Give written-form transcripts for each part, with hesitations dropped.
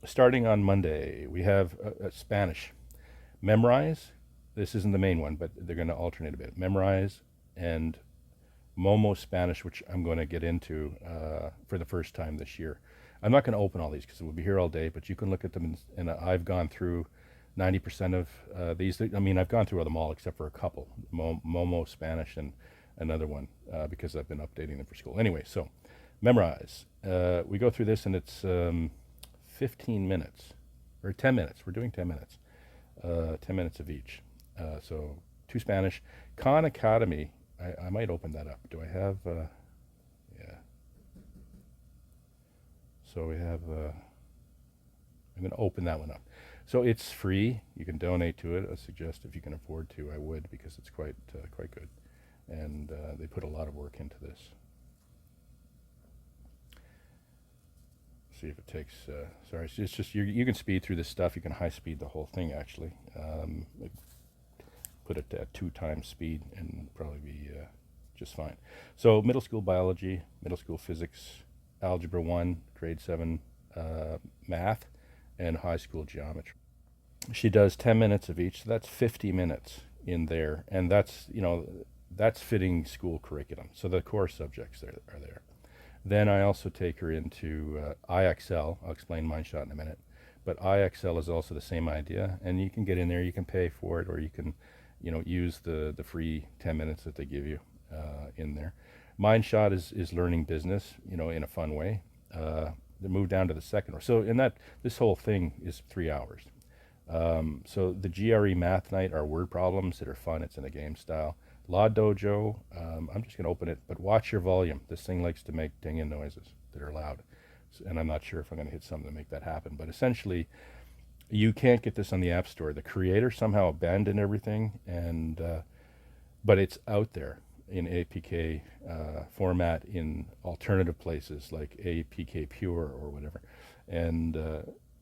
starting on Monday, we have Spanish. Memorize. This isn't the main one, but they're going to alternate a bit. Memorize and Momo Spanish, which I'm going to get into for the first time this year. I'm not going to open all these because we'll be here all day, but you can look at them, and I've gone through 90% of these. I mean, I've gone through them all except for a couple, Momo Spanish and another one, because I've been updating them for school. Anyway, so memorize. We go through this, and it's 15 minutes, or 10 minutes. We're doing 10 minutes, 10 minutes of each. So 2 Spanish. Khan Academy, I might open that up. Do I have, yeah. So we have, I'm going to open that one up. So it's free. You can donate to it. I suggest if you can afford to, I would, because it's quite good. And they put a lot of work into this. See if it takes, sorry, it's just, you can speed through this stuff. You can high speed the whole thing, actually. Put it at 2 times speed and probably be just fine. So middle school biology, middle school physics, algebra 1, grade 7 math, and high school geometry. She does 10 minutes of each, so that's 50 minutes in there, and that's, that's fitting school curriculum. So the core subjects are there. Then I also take her into IXL. I'll explain MindShot in a minute. But IXL is also the same idea, and you can get in there, you can pay for it, or you can, use the free 10 minutes that they give you in there. MindShot is learning business, in a fun way. They move down to the second one. So this whole thing is 3 hours. So the GRE math night are word problems that are fun. It's in a game style. Law Dojo, I'm just going to open it, but watch your volume. This thing likes to make ding-in noises that are loud. And I'm not sure if I'm going to hit something to make that happen. But essentially, you can't get this on the App Store. The creator somehow abandoned everything, but it's out there in APK format in alternative places like APK Pure or whatever. And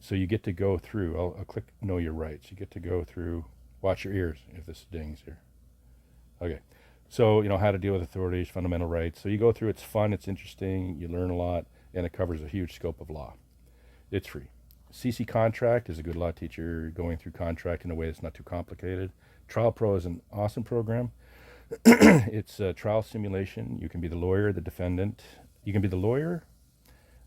so you get to go through, I'll click Know Your Rights. You get to go through, watch your ears if this dings here. Okay, so how to deal with authorities, fundamental rights. So you go through, it's fun, it's interesting, you learn a lot, and it covers a huge scope of law. It's free. CC Contract is a good law teacher going through contract in a way that's not too complicated. Trial Pro is an awesome program. It's a trial simulation. You can be the lawyer, the defendant. You can be the lawyer,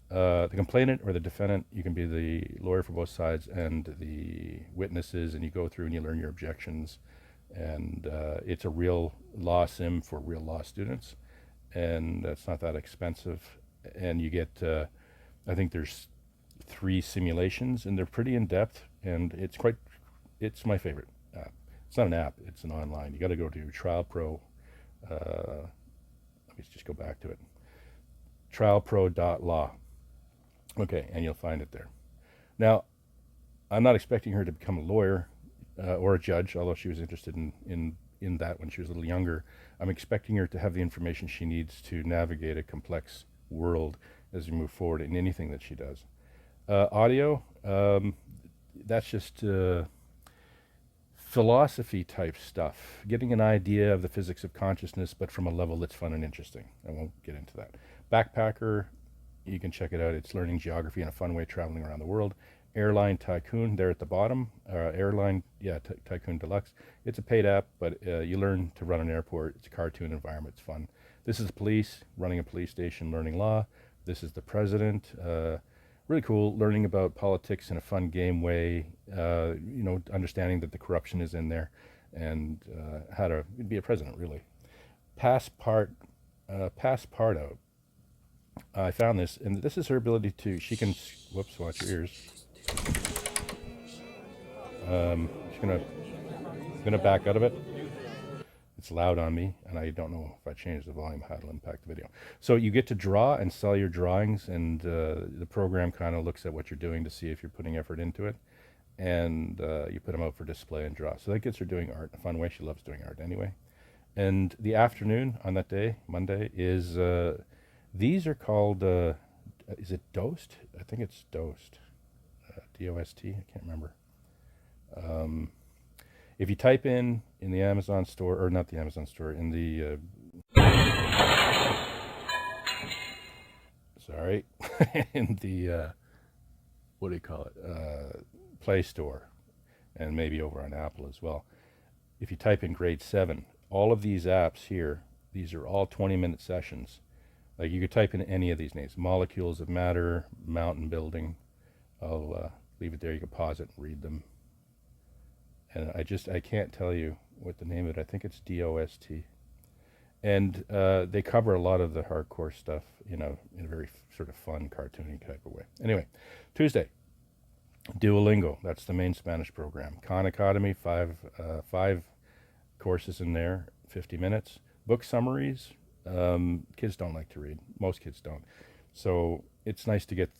the complainant, or the defendant. You can be the lawyer for both sides and the witnesses, and you go through and you learn your objections. And it's a real law sim for real law students, and it's not that expensive. And you get, I think there's 3 simulations, and they're pretty in depth, and it's my favorite app. It's not an app, it's an online. You got to go to Trial Pro. Let me just go back to it. trialpro.law. Okay, and you'll find it there. Now, I'm not expecting her to become a lawyer or a judge, although she was interested in that when she was a little younger. I'm expecting her to have the information she needs to navigate a complex world as we move forward in anything that she does. Audio, that's just philosophy type stuff, getting an idea of the physics of consciousness, but from a level that's fun and interesting. I won't get into that. Backpacker, you can check it out. It's learning geography in a fun way, traveling around the world. Airline Tycoon, there at the bottom. Tycoon Deluxe. It's a paid app, but you learn to run an airport. It's a cartoon environment. It's fun. This is police, running a police station, learning law. This is the president. Really cool, learning about politics in a fun game way, understanding that the corruption is in there, and how to be a president, really. Passport out. I found this, and this is her ability to, she can, whoops, watch your ears. She's gonna back out of it. It's loud on me, and I don't know if I change the volume how it'll impact the video. So you get to draw and sell your drawings, and the program kind of looks at what you're doing to see if you're putting effort into it, and you put them out for display and draw. So that gets her doing art in a fun way. She loves doing art anyway. And the afternoon on that day, Monday, is these are called, is it Dost? I think it's Dost, D-O-S-T, I can't remember. If you type in the Amazon store, or not the Amazon store, in the, sorry, in the what do you call it, Play Store, and maybe over on Apple as well. If you type in grade 7, all of these apps here, these are all 20-minute sessions. Like you could type in any of these names, molecules of matter, mountain building. I'll leave it there. You can pause it and read them. And I can't tell you what the name of it. I think it's DOST. And they cover a lot of the hardcore stuff, in a very sort of fun, cartoony type of way. Anyway, Tuesday, Duolingo. That's the main Spanish program. Khan Academy, five courses in there, 50 minutes. Book summaries. Kids don't like to read. Most kids don't. So it's nice to get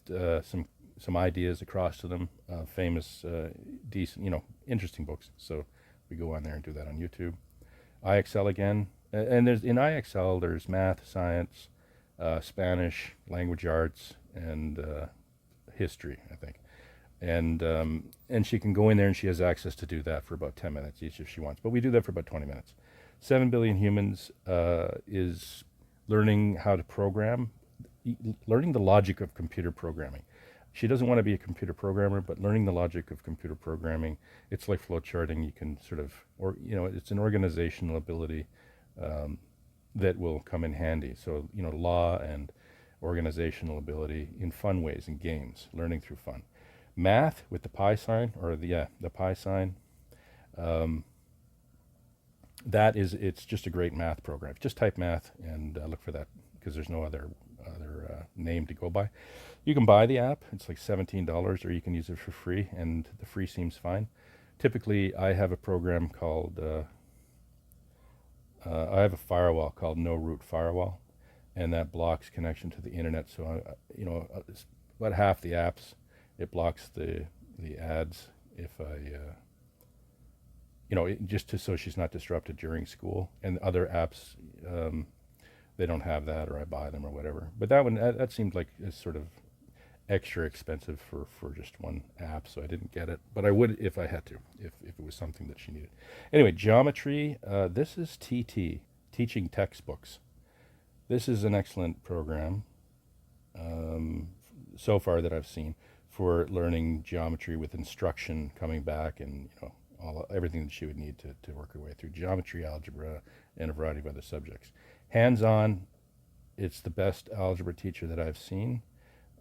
some ideas across to them. Famous, decent, interesting books. So we go on there and do that on YouTube. IXL again. And in IXL, there's math, science, Spanish, language arts, and history, I think. And she can go in there and she has access to do that for about 10 minutes each if she wants. But we do that for about 20 minutes. 7 Billion Humans is learning how to program, learning the logic of computer programming. She doesn't want to be a computer programmer, but learning the logic of computer programming, it's like flowcharting. You can sort of, it's an organizational ability that will come in handy. So, law and organizational ability in fun ways, in games, learning through fun. Math with the pi sign, the pi sign. It's just a great math program. Just type math and look for that, because there's no other name to go by. You can buy the app. It's like $17, or you can use it for free, and the free seems fine. Typically, I have a program called, I have a firewall called No Root Firewall, and that blocks connection to the internet. So, about half the apps, it blocks the ads if I, so she's not disrupted during school. And other apps, they don't have that, or I buy them or whatever. But that one, that seemed like it's sort of extra expensive for just one app, so I didn't get it. But I would if I had to, if it was something that she needed. Anyway, geometry. This is TT, Teaching Textbooks. This is an excellent program so far that I've seen for learning geometry with instruction coming back, and everything that she would need to work her way through geometry, algebra, and a variety of other subjects. Hands-on, it's the best algebra teacher that I've seen.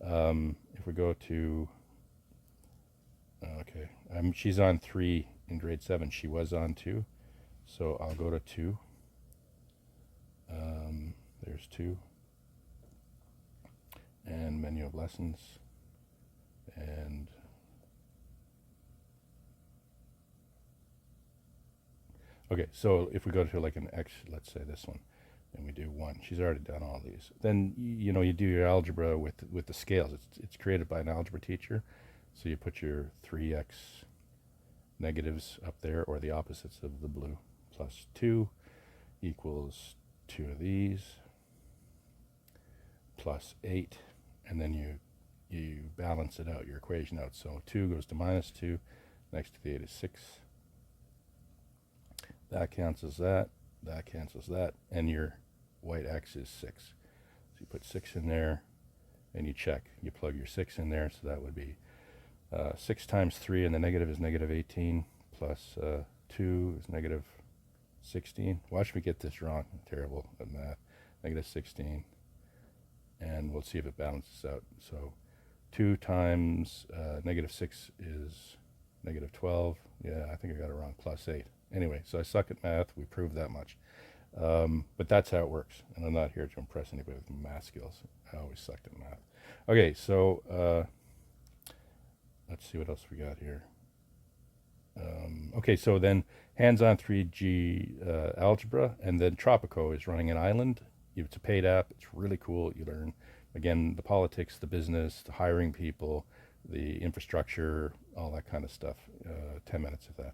If we go to, she's on 3 in grade 7. She was on 2, so I'll go to 2. There's 2, and menu of lessons, and okay, so if we go to like an X, let's say this one, and we do 1. She's already done all these. Then you do your algebra with the scales. It's created by an algebra teacher, so you put your 3x negatives up there, or the opposites of the blue. Plus 2 equals 2 of these, plus 8, and then you balance it out, your equation out. So 2 goes to minus 2, next to the 8 is 6. That cancels that, that cancels that, and your white x is 6. So you put 6 in there, and you check. You plug your 6 in there, so that would be 6 times 3, and the negative is negative 18, plus 2 is negative 16. Watch me get this wrong. I'm terrible at math. Negative 16, and we'll see if it balances out. So 2 times negative 6 is negative 12. Yeah, I think I got it wrong, plus 8. Anyway, so I suck at math. We proved that much. But that's how it works. And I'm not here to impress anybody with math skills. I always sucked at math. Okay, so let's see what else we got here. Okay, so then hands-on 3G algebra, and then Tropico is running an island. It's a paid app. It's really cool. You learn, again, the politics, the business, the hiring people, the infrastructure, all that kind of stuff. 10 minutes of that.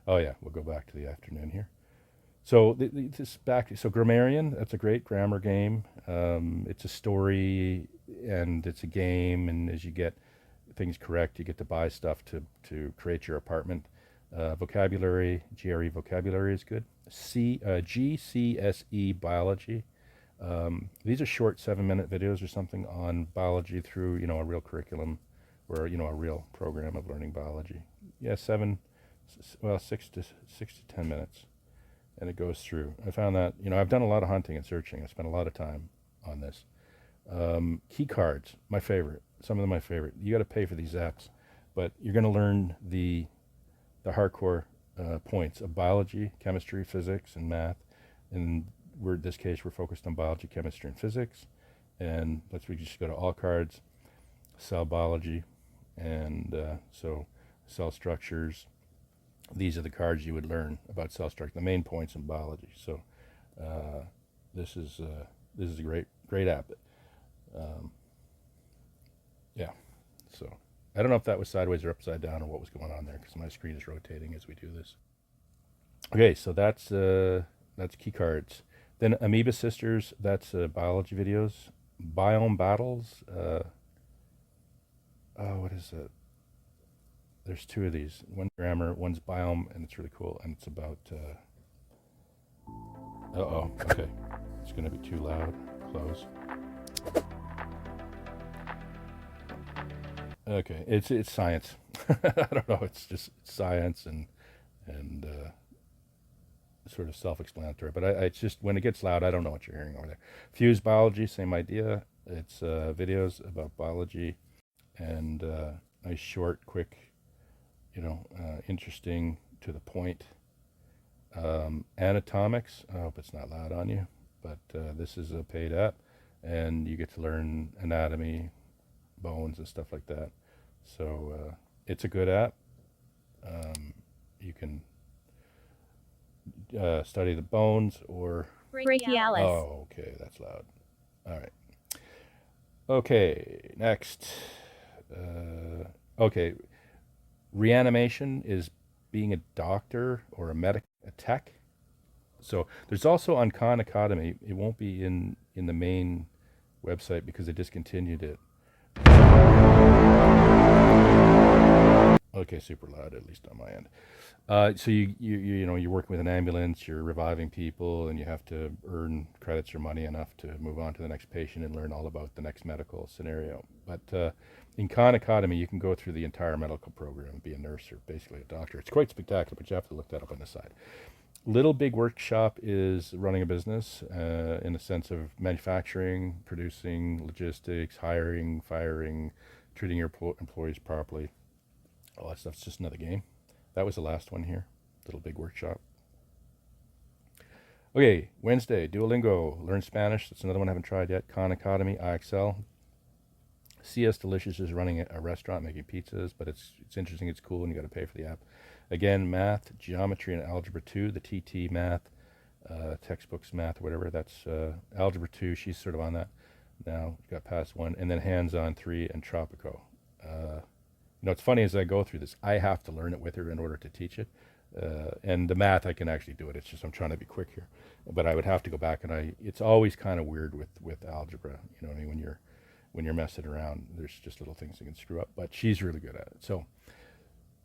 Oh yeah, we'll go back to the afternoon here. So so Grammarian, that's a great grammar game. It's a story and it's a game, and as you get things correct, you get to buy stuff to create your apartment. Vocabulary, GRE vocabulary is good. GCSE biology. These are short 7-minute videos or something on biology through a real curriculum or a real program of learning biology. Yeah, 6 to 10 minutes, and it goes through. I found that I've done a lot of hunting and searching. I spent a lot of time on this. Key cards, my favorite. Some of them my favorite. You got to pay for these apps, but you're going to learn the hardcore points of biology, chemistry, physics, and math. And in this case, we're focused on biology, chemistry, and physics. And we just go to all cards, cell biology, and so cell structures. These are the cards you would learn about cell structure, the main points in biology. So this is a great app. Yeah. So I don't know if that was sideways or upside down or what was going on there, because my screen is rotating as we do this. Okay, so that's key cards. Then Amoeba Sisters, that's biology videos. Biome Battles. What is it? There's two of these. One's grammar, one's biome, and it's really cool. And it's about. Okay. It's going to be too loud. Close. Okay, it's science. I don't know. It's just science and sort of self-explanatory. But it's just when it gets loud, I don't know what you're hearing over there. Fuse Biology, same idea. It's videos about biology and nice, short, quick, interesting, to the point. Anatomics. I hope it's not loud on you, but this is a paid app, and you get to learn anatomy, bones, and stuff like that. So it's a good app. You can study the bones or brachialis. Oh, okay, that's loud. All right. Okay, next. Okay, reanimation is being a doctor or a tech. So there's also on Khan Academy. It won't be in the main website because they discontinued it. Okay, super loud, at least on my end. So you're working with an ambulance, you're reviving people, and you have to earn credits or money enough to move on to the next patient and learn all about the next medical scenario. But in Khan Academy, you can go through the entire medical program and be a nurse or basically a doctor. It's quite spectacular, but you have to look that up on the side. Little Big Workshop is running a business in the sense of manufacturing, producing, logistics, hiring, firing, treating your employees properly. All that stuff's just another game. That was the last one here, Little Big Workshop. Okay, Wednesday, Duolingo, learn Spanish. That's another one I haven't tried yet. Khan Academy, IXL. CS Delicious is running a restaurant making pizzas, but it's interesting, it's cool, and you got to pay for the app. Again, math, geometry, and algebra 2, the TT math, textbooks math, whatever. That's algebra 2. She's sort of on that now. Got past 1, and then hands-on 3 and Tropico. It's funny as I go through this, I have to learn it with her in order to teach it. And the math, I can actually do it. It's just I'm trying to be quick here. But I would have to go back, and it's always kind of weird with algebra. You know what I mean? When you're messing around, there's just little things that can screw up. But she's really good at it. So,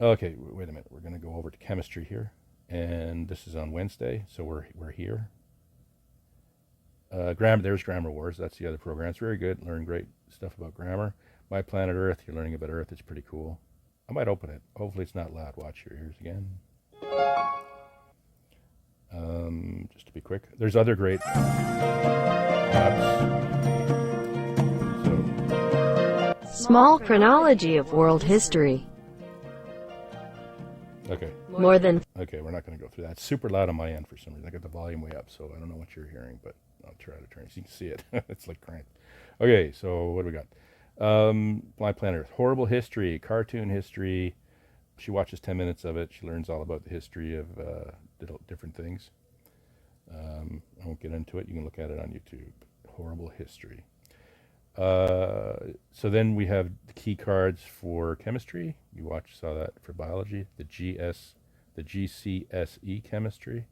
okay, wait a minute. We're going to go over to chemistry here. And this is on Wednesday, so we're here. There's Grammar Wars. That's the other program. It's very good. Learn great stuff about grammar. My Planet Earth, you're learning about Earth. It's pretty cool. I might open it. Hopefully it's not loud. Watch your ears again. Just to be quick. There's other great apps. Small chronology of world history. Okay. More than... Okay, we're not going to go through that. It's super loud on my end for some reason. I got the volume way up, so I don't know what you're hearing, but I'll try to turn it so you can see it. It's like cranked. Okay, so what do we got? My Planet Earth. Horrible history, cartoon history. She watches 10 minutes of it. She learns all about the history of different things. I won't get into it. You can look at it on YouTube. Horrible history. So then we have the key cards for chemistry. You saw that for biology. The GCSE chemistry.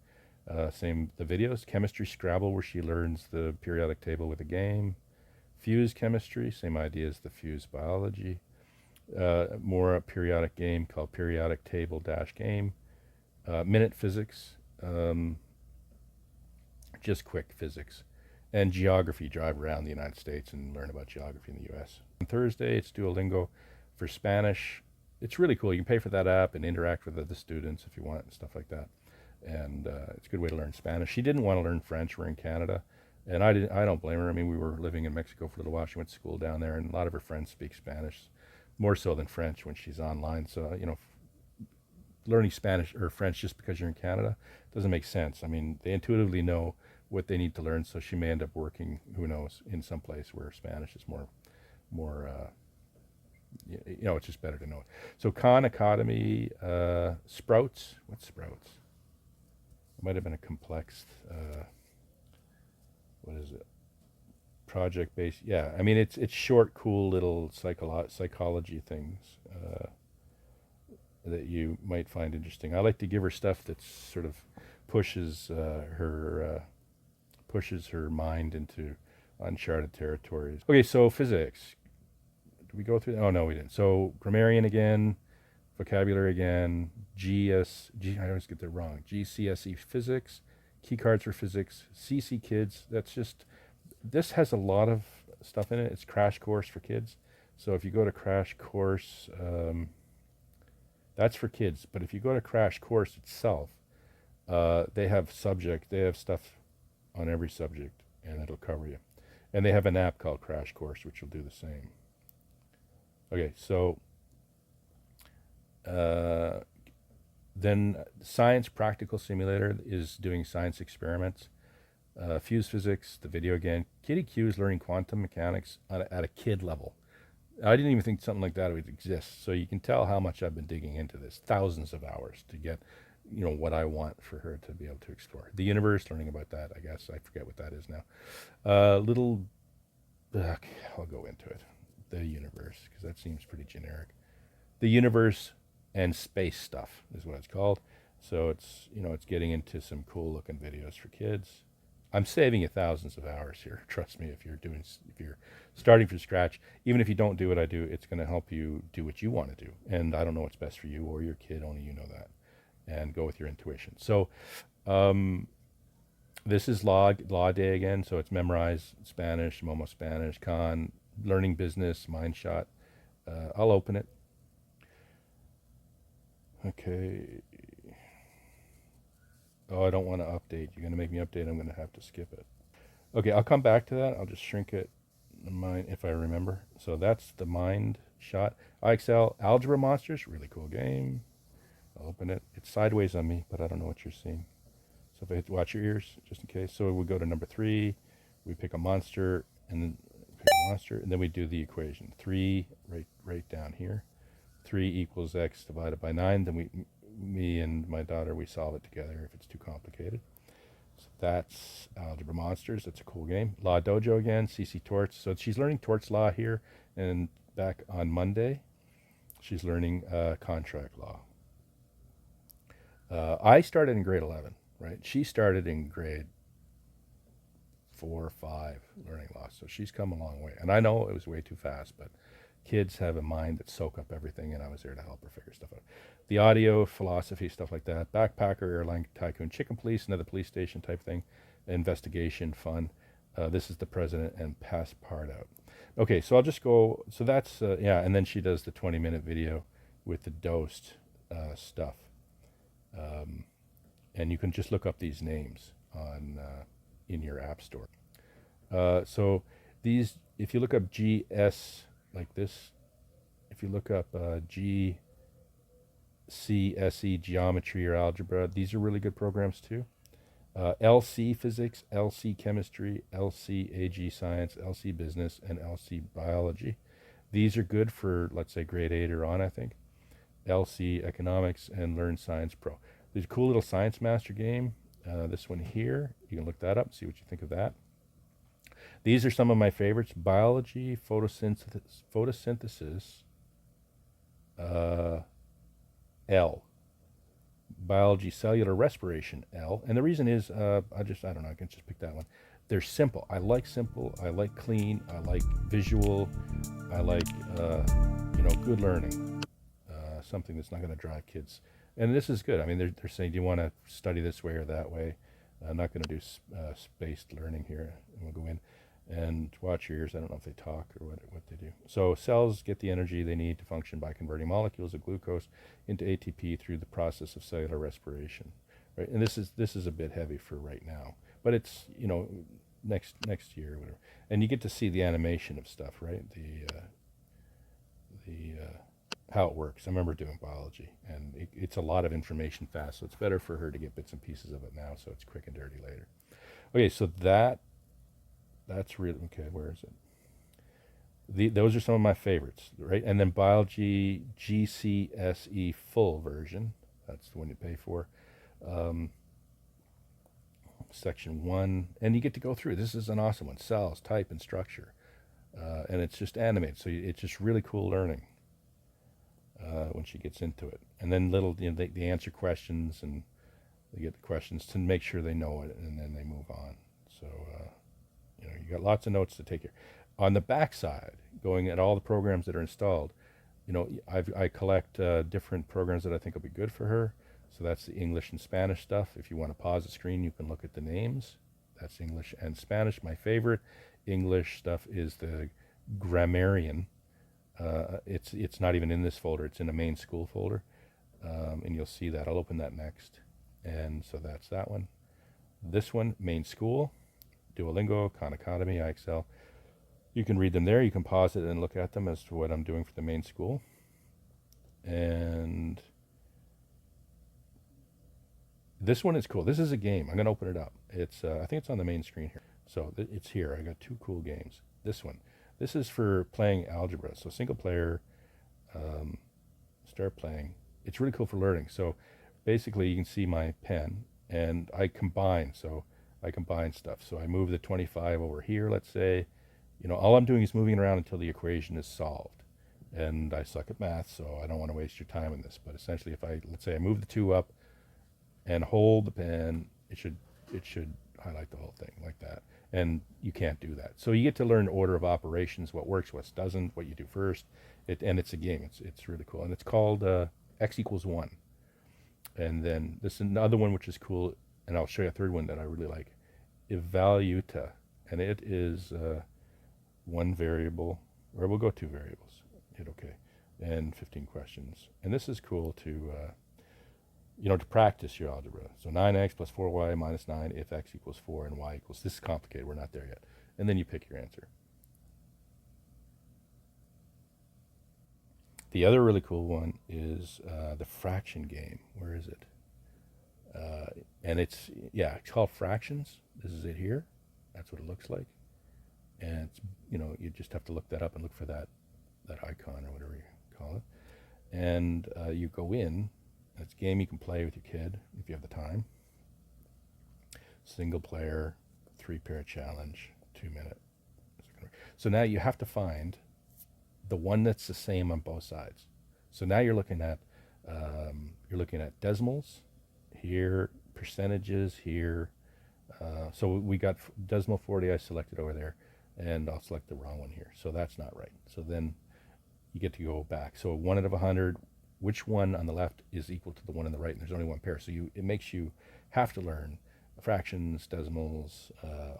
Same, the videos. Chemistry Scrabble, where she learns the periodic table with a game. Fuse chemistry, same idea as the Fuse biology. More a periodic game called Periodic Table Game. Minute physics, just quick physics. And geography, drive around the United States and learn about geography in the U.S. On Thursday, it's Duolingo For Spanish, it's really cool. You can pay for that app and interact with other students if you want and stuff like that. And it's a good way to learn Spanish. She didn't want to learn French. We're in Canada, and I didn't. I don't blame her. I mean, we were living in Mexico for a little while. She went to school down there, and a lot of her friends speak Spanish, more so than French when she's online. So learning Spanish or French just because you're in Canada doesn't make sense. I mean, they intuitively know what they need to learn, so she may end up working, who knows, in some place where Spanish is more. It's just better to know it. So Khan Academy, Sprouts. What's Sprouts? It might have been a complex. What is it? Project based. Yeah, I mean it's short, cool little psychology things that you might find interesting. I like to give her stuff that sort of pushes her mind into uncharted territories. Okay, so physics. Did we go through that? Oh, no, we didn't. So grammarian again, vocabulary again, I always get that wrong. GCSE physics, key cards for physics, CC Kids. This has a lot of stuff in it. It's crash course for kids. So if you go to crash course, that's for kids. But if you go to crash course itself, they have stuff on every subject, and it'll cover you. And they have an app called Crash Course, which will do the same. Okay, so then Science Practical Simulator is doing science experiments. Fuse Physics, the video again. Kitty Q is learning quantum mechanics at a kid level. I didn't even think something like that would exist. So you can tell how much I've been digging into this. Thousands of hours to get, what I want for her to be able to explore. The universe, learning about that, I guess. I forget what that is now. I'll go into it. The universe, because that seems pretty generic. The universe and space stuff is what it's called. So it's getting into some cool looking videos for kids. I'm saving you thousands of hours here. Trust me, if you're starting from scratch, even if you don't do what I do, it's going to help you do what you want to do. And I don't know what's best for you or your kid, only you know that. And go with your intuition. So this is law day again. So it's memorize Spanish, Momo Spanish, Khan, learning business, mind shot. I'll open it. Okay. Oh, I don't want to update. You're going to make me update. I'm going to have to skip it. Okay, I'll come back to that. I'll just shrink it, mind, if I remember. So that's the mind shot. IXL Algebra Monsters, really cool game. I'll open it. It's sideways on me, but I don't know what you're seeing. So if I hit watch your ears, just in case. So we go to number 3. We pick a monster, and then we do the equation. 3, right down here. 3 equals x divided by 9. Then me and my daughter, we solve it together if it's too complicated. So that's Algebra Monsters. That's a cool game. Law Dojo again, CC Torts. So she's learning Torts Law here, and back on Monday, she's learning contract law. I started in grade 11, right? She started in grade 4 or 5 learning law. So she's come a long way. And I know it was way too fast, but kids have a mind that soak up everything, and I was there to help her figure stuff out. The audio, philosophy, stuff like that. Backpacker, airline tycoon, chicken police, another police station type thing. Investigation, fun. This is the president and pass part out. Okay, so I'll just go. So that's, and then she does the 20-minute video with the dosed stuff. And you can just look up these names on in your app store. So these, if you look up GS like this, if you look up GCSE geometry or algebra, these are really good programs too. LC physics, LC chemistry, LC AG science, LC business, and LC biology. These are good for, let's say, grade 8 or on, I think. LC economics and Learn Science Pro. There's a cool little Science Master game. This one here, you can look that up, see what you think of that. These are some of my favorites. Biology, photosynthesis, L. Biology, cellular respiration, L. And the reason is, I don't know, I can just pick that one. They're simple. I like simple. I like clean. I like visual. I like, good learning. Something that's not going to drive kids. And this is good. I mean, they're saying, do you want to study this way or that way? I'm not going to do spaced learning here. And we'll go in. And watch your ears. I don't know if they talk or what they do. So cells get the energy they need to function by converting molecules of glucose into ATP through the process of cellular respiration. Right, and this is a bit heavy for right now, but it's, you know, next year or whatever. And you get to see the animation of stuff, right? The how it works. I remember doing biology, and it's a lot of information fast, so it's better for her to get bits and pieces of it now, so it's quick and dirty later. Okay, so that's really okay. Where is it? Those are some of my favorites, right? And then biology GCSE full version. That's the one you pay for. Section 1, and you get to go through. This is an awesome one: cells, type, and structure, and it's just animated, so it's just really cool learning when she gets into it. And then they answer questions, and they get the questions to make sure they know it, and then they move on. So you know, you got lots of notes to take here. On the back side, going at all the programs that are installed, you know, I collect different programs that I think will be good for her. So that's the English and Spanish stuff. If you want to pause the screen, you can look at the names. That's English and Spanish. My favorite English stuff is the grammarian. It's not even in this folder. It's in a main school folder, and you'll see that. I'll open that next. And so that's that one. This one, main school, Duolingo, Khan Academy, IXL. You can read them there. You can pause it and look at them as to what I'm doing for the main school. And this one is cool. This is a game. I'm going to open it up. It's I think it's on the main screen here. So it's here. I got 2 cool games. This one. This is for playing algebra. So single player, start playing. It's really cool for learning. So basically you can see my pen, and I combine. So I combine stuff. So I move the 25 over here, let's say. You know, all I'm doing is moving around until the equation is solved. And I suck at math, so I don't want to waste your time in this. But essentially, let's say I move the 2 up and hold the pen, it should highlight the whole thing like that. And you can't do that. So you get to learn order of operations, what works, what doesn't, what you do first. And it's a game. It's really cool. And it's called x equals 1. And then this is another one which is cool, and I'll show you a third one that I really like, evaluta. And it is 1 variable, or we'll go 2 variables. Hit OK. And 15 questions. And this is cool to you know, to practice your algebra. So 9x plus 4y minus 9 if x equals 4 and y equals, this is complicated, we're not there yet. And then you pick your answer. The other really cool one is the fraction game. Where is it? And it's called Fractions. This is it here. That's what it looks like. And it's, you know, you just have to look that up and look for that icon or whatever you call it. And you go in. It's a game you can play with your kid if you have the time. Single player, 3-pair challenge, 2 minute. So now you have to find the one that's the same on both sides. So now you're looking at decimals here, percentages here. So we got decimal 40 I selected over there, and I'll select the wrong one here. So that's not right. So then you get to go back. So 1 out of 100. Which one on the left is equal to the one on the right, and there's only 1 pair. So it makes you have to learn fractions, decimals,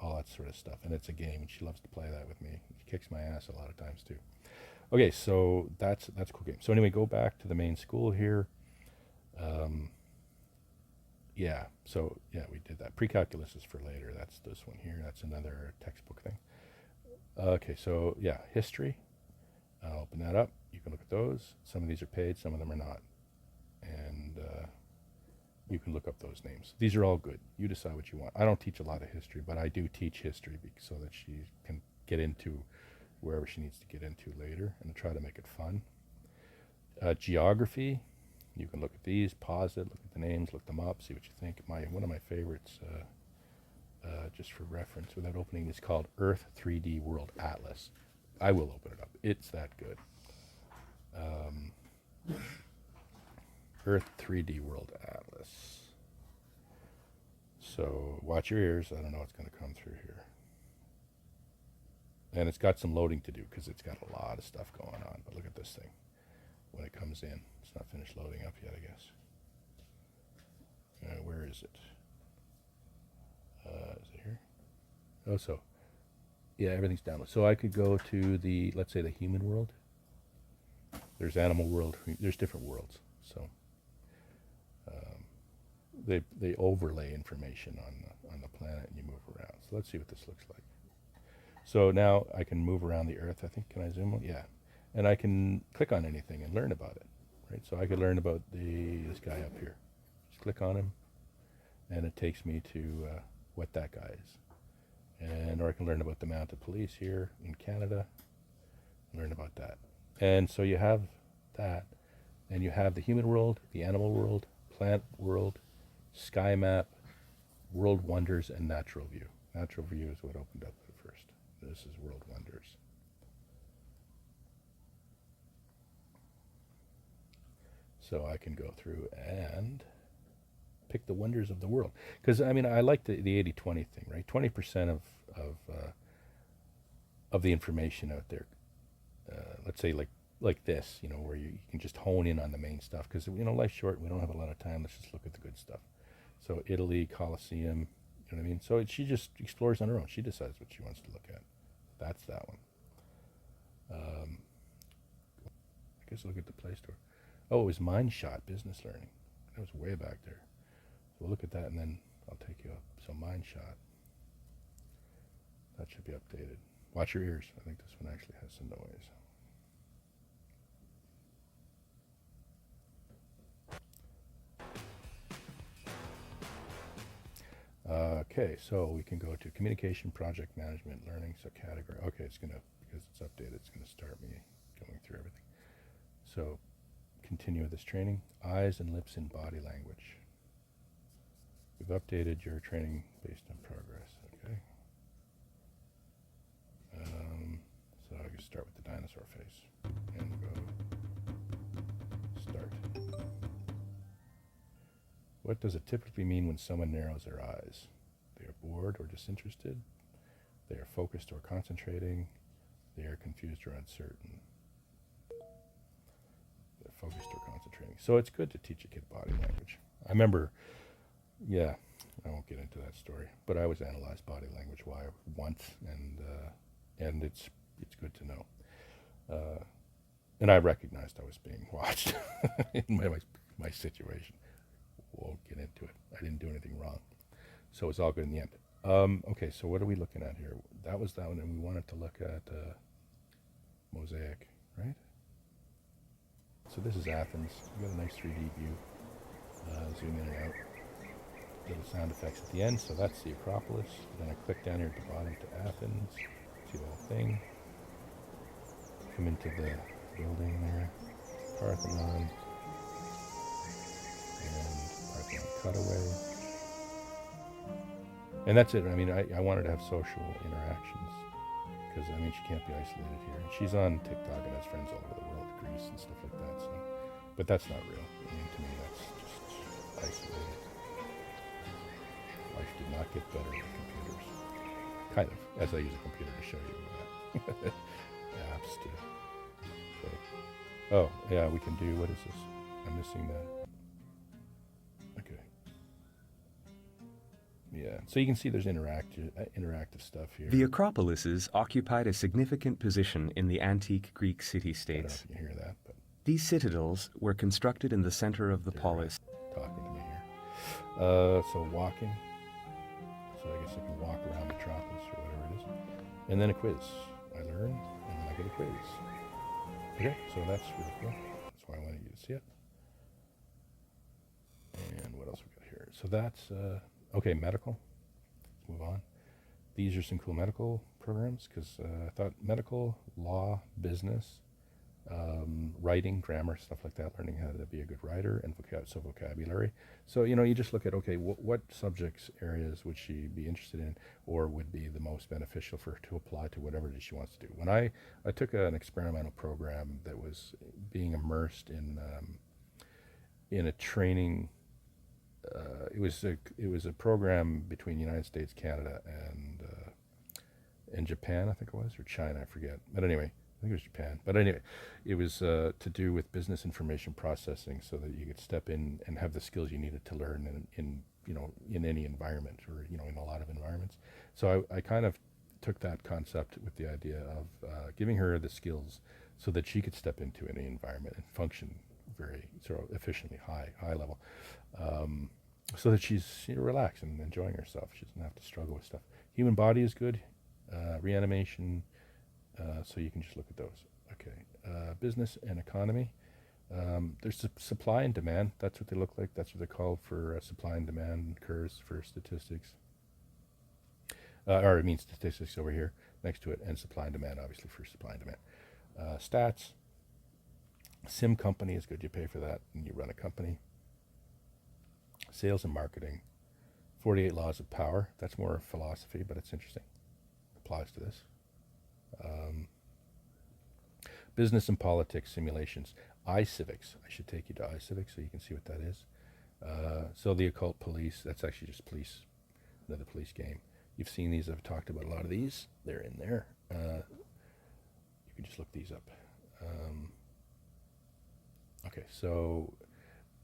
all that sort of stuff. And it's a game, and she loves to play that with me. She kicks my ass a lot of times too. Okay, so that's a cool game. So anyway, go back to the main school here. We did that. Pre-calculus is for later. That's this one here. That's another textbook thing. Okay, so yeah, history. I'll open that up. You can look at those. Some of these are paid, some of them are not. And you can look up those names. These are all good. You decide what you want. I don't teach a lot of history, but I do teach history so that she can get into wherever she needs to get into later, and try to make it fun. Geography. You can look at these, pause it, look at the names, look them up, see what you think. One of my favorites, just for reference, without opening, is called Earth 3D World Atlas. I will open it up. It's that good. Earth 3D World Atlas. So watch your ears. I don't know what's going to come through here. And it's got some loading to do because it's got a lot of stuff going on. But look at this thing. When it comes in, it's not finished loading up yet, I guess. Where is it? Is it here? Oh, so Yeah, everything's downloaded. So I could go to the, let's say, the human world. There's animal world. There's different worlds. So they overlay information on the planet, and you move around. So let's see what this looks like. So now I can move around the Earth. I think, can I zoom? Yeah, and I can click on anything and learn about it. Right. So I could learn about this guy up here. Just click on him, and it takes me to what that guy is. And or I can learn about the mounted police here in Canada. Learn about that. And so you have that, and you have the human world, the animal world, plant world, sky map, world wonders, and natural view. Natural view is what opened up at first. This is world wonders. So I can go through and pick the wonders of the world. Because, I mean, I like the 80-20 thing, right? 20% of the information out there, let's say like this, you know, where you can just hone in on the main stuff. Because, you know, life's short. We don't have a lot of time. Let's just look at the good stuff. So Italy, Colosseum, you know what I mean? So she just explores on her own. She decides what she wants to look at. That's that one. I guess look at the Play Store. Oh, it was Mindshot Business Learning. That was way back there. So we'll look at that, and then I'll take you up. So Mindshot. That should be updated. Watch your ears. I think this one actually has some noise. Okay, so we can go to communication, project management, learning, so category. Okay, it's going to, because it's updated, it's going to start me going through everything. So continue with this training. Eyes and lips and body language. We've updated your training based on progress, okay? So I can start with the dinosaur face and go start. What does it typically mean when someone narrows their eyes? They are bored or disinterested. They are focused or concentrating. They are confused or uncertain. They're focused or concentrating. So it's good to teach a kid body language. I remember, yeah, I won't get into that story, but I was analyzed body language once, and it's good to know. And I recognized I was being watched in my situation. Won't get into it. I didn't do anything wrong. So it's all good in the end. Okay, so what are we looking at here? That was that one, and we wanted to look at mosaic, right? So this is Athens. We got a nice 3D view. Zoom in and out. Little sound effects at the end. So that's the Acropolis. Then I click down here at the bottom to Athens. See the whole thing. Come into the building there. Parthenon. Cutaway. And that's it. I mean, I wanted to have social interactions because, I mean, she can't be isolated here. And she's on TikTok and has friends all over the world, Greece and stuff like that. So, but that's not real. I mean, to me, that's just isolated. Life did not get better with computers. Kind of, as I use a computer to show you apps to. So, oh, yeah, we can do, what is this? I'm missing that. Yeah, so you can see there's interactive stuff here. The Acropolises occupied a significant position in the antique Greek city-states. I don't know if you can hear that, but these citadels were constructed in the center of the polis. Talking to me here. So walking. So I guess I can walk around Metropolis or whatever it is. And then a quiz. I learn, and then I get a quiz. Okay, so that's really cool. That's why I wanted you to see it. And what else we got here? So that's... okay, medical. Let's move on. These are some cool medical programs because I thought medical, law, business, writing, grammar, stuff like that, learning how to be a good writer, and vocabulary. So, you know, you just look at, okay, what subjects, areas would she be interested in or would be the most beneficial for her to apply to whatever it is she wants to do. When I took an experimental program that was being immersed in a training. It was a program between the United States, Canada, and Japan, I think it was, or China, I forget. But anyway, I think it was Japan. But anyway, it was to do with business information processing, so that you could step in and have the skills you needed to learn in any environment, or in a lot of environments. So I kind of took that concept with the idea of giving her the skills so that she could step into any environment and function very sort of efficiently, high level, so that she's relaxed and enjoying herself. She doesn't have to struggle with stuff. Human body is good, reanimation. So you can just look at those. Okay, business and economy. There's supply and demand. That's what they look like. That's what they're called for supply and demand curves for statistics. Or it means statistics over here next to it, and supply and demand, obviously, for supply and demand. Stats. Sim company is good. You pay for that and you run a company. Sales and marketing. 48 laws of power. That's more philosophy, but it's interesting. Applies to this. Business and politics simulations. iCivics. I should take you to iCivics so you can see what that is. So the occult police. That's actually just police. Another police game. You've seen these. I've talked about a lot of these. They're in there. You can just look these up. Okay, so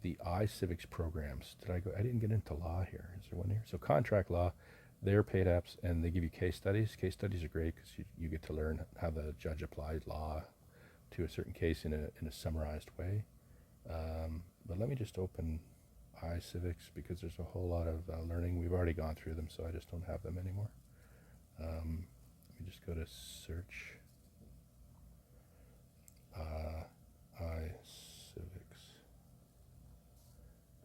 the iCivics programs. I didn't get into law here. Is there one here? So contract law, they're paid apps, and they give you case studies. Case studies are great because you get to learn how the judge applied law to a certain case in a summarized way. But let me just open iCivics because there's a whole lot of learning. We've already gone through them, so I just don't have them anymore. Let me just go to search. iCivics.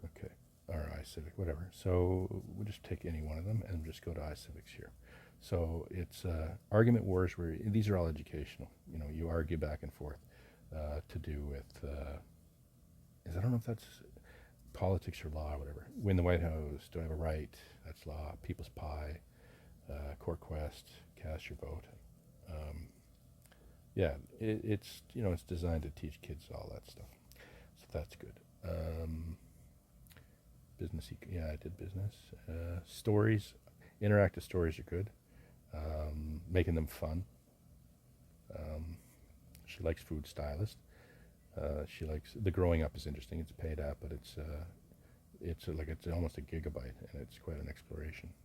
Okay, or iCivic, whatever. So we'll just take any one of them and just go to iCivics here. So it's argument wars where these are all educational. You argue back and forth to do with, I don't know if that's politics or law or whatever. Win the White House, do I have a right? That's law. People's Pie, Court Quest, cast your vote. Yeah, it's designed to teach kids all that stuff. So that's good. Business, yeah, I did business. Stories, interactive stories are good. Making them fun. She likes Food Stylist. She likes the growing up is interesting. It's a paid app, but it's almost a gigabyte, and it's quite an exploration.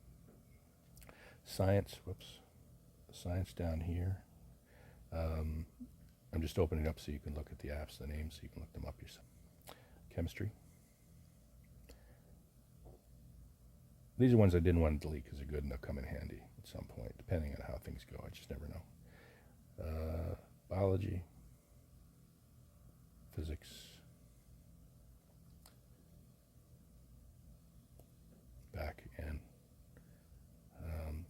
Science, science down here. I'm just opening it up so you can look at the apps, the names, so you can look them up yourself. Chemistry. These are ones I didn't want to delete because they're good and they'll come in handy at some point, depending on how things go. I just never know. Biology. Physics. Back again.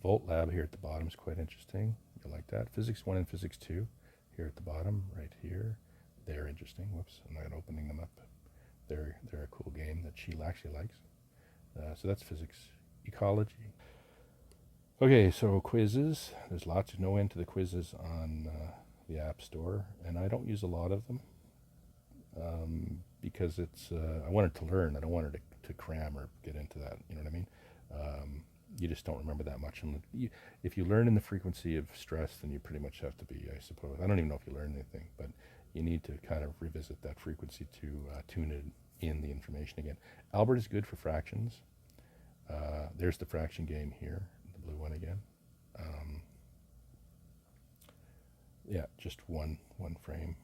Volt Lab here at the bottom is quite interesting. You'll like that. Physics 1 and Physics 2 here at the bottom, right here. They're interesting. Whoops, I'm not opening them up. They're a cool game that she actually likes. So that's physics. Ecology. Okay, so quizzes. There's lots of no end to the quizzes on the App Store, and I don't use a lot of them because it's I wanted to learn. I don't want her to cram or get into that. You know what I mean? You just don't remember that much. And if you learn in the frequency of stress, then you pretty much have to be, I suppose. I don't even know if you learn anything, but you need to kind of revisit that frequency to tune in the information again. Albert is good for fractions. There's the fraction game here, the blue one again. Yeah, just one frame.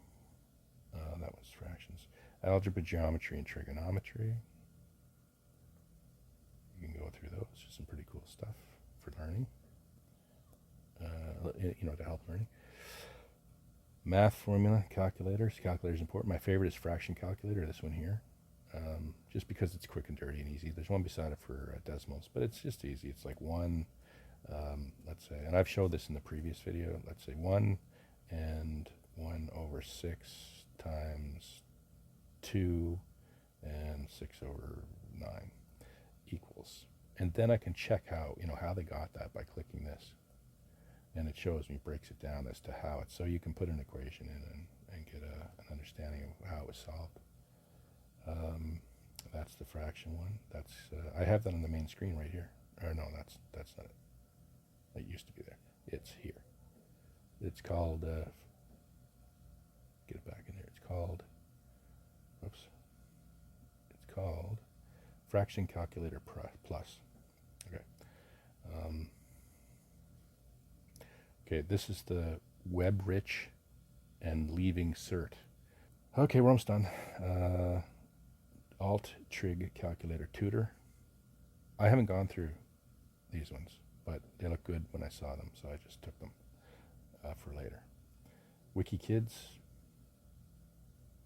That was fractions. Algebra, geometry, and trigonometry. You can go through those. Just some pretty cool stuff for learning. To help learning. Math formula, calculators. Calculator's important. My favorite is fraction calculator, this one here. Just because it's quick and dirty and easy. There's one beside it for decimals, but it's just easy. It's like 1, let's say, and I've showed this in the previous video, let's say 1 and 1 over 6 times 2 and 6 over 9 equals. And then I can check how they got that by clicking this. And it shows me, breaks it down as to how it's, so you can put an equation in and get an understanding of how it was solved. That's the fraction one. That's I have that on the main screen right here. Or no, that's not it. It used to be there. It's here. It's called, get it back in there. It's called, whoops. It's called Fraction Calculator Plus. Okay. Okay, this is the web rich and leaving cert. Okay, we're almost done. Alt trig calculator tutor. I haven't gone through these ones, but they look good when I saw them, so I just took them for later. Wiki Kids.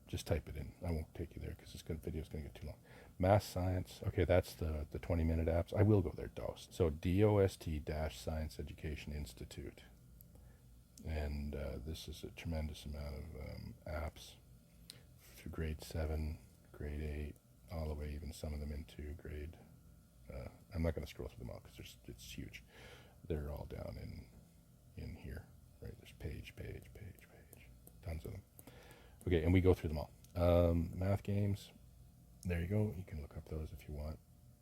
Just type it in. I won't take you there because this video is going to get too long. Math Science. Okay, that's the 20-minute apps. I will go there, DOST. So DOST-Science Education Institute. And this is a tremendous amount of apps through grade 7, grade 8, all the way even some of them into grade. I'm not going to scroll through them all because it's huge. They're all down in here. Right, there's page, tons of them. Okay, and we go through them all. Math games. There you go. You can look up those if you want.